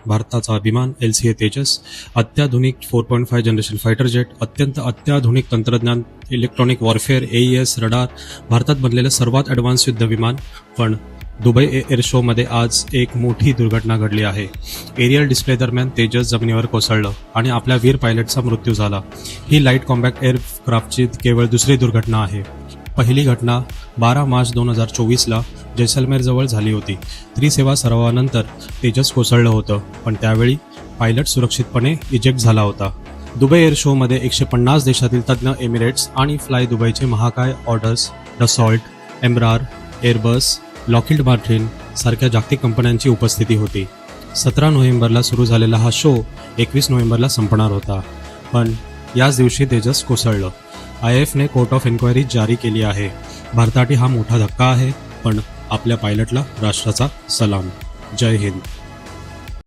भारताचा अभिमान LCA तेजस, अत्याधुनिक 4.5 जनरेशन फायटर जेट, अत्याधुनिक तंत्रज्ञान, इलेक्ट्रॉनिक वॉरफेअर, AES रडार, भारतात बनलेलं सर्वात ॲडव्हान्स युद्ध विमान. पण दुबई एअर शो मध्ये आज एक मोठी दुर्घटना घडली आहे. एरियल डिस्प्ले दरम्यान तेजस जमिनीवर कोसळलं आणि आपल्या वीर पायलटचा मृत्यू झाला. ही लाईट कॉम्बॅक्ट एअरक्राफ्टची केवळ दुसरी दुर्घटना आहे. पहिली घटना 12 मार्च 2024ला जैसलमेरजवळ झाली होती. त्रिसेवा सरावानंतर तेजस कोसळलं होतं, पण त्यावेळी पायलट सुरक्षितपणे इजेक्ट झाला होता. दुबई एअर शोमध्ये 150 देशातील तज्ज्ञ, एमिरेट्स आणि फ्लाय दुबईचे महाकाय orders, Dassault, Embraer, Airbus, Lockheed Martin सारख्या जागतिक कंपन्यांची उपस्थिती होती. 17 नोव्हेंबरला सुरू झालेला हा शो 21 नोव्हेंबरला संपणार होता, पण याच दिवशी तेजस कोसळलं. IAFने कोर्ट ऑफ एन्क्वायरी जारी केली आहे. भारतासाठी हा मोठा धक्का आहे, पण आपल्या पायलटला राष्ट्राचा सलाम. जय हिंद.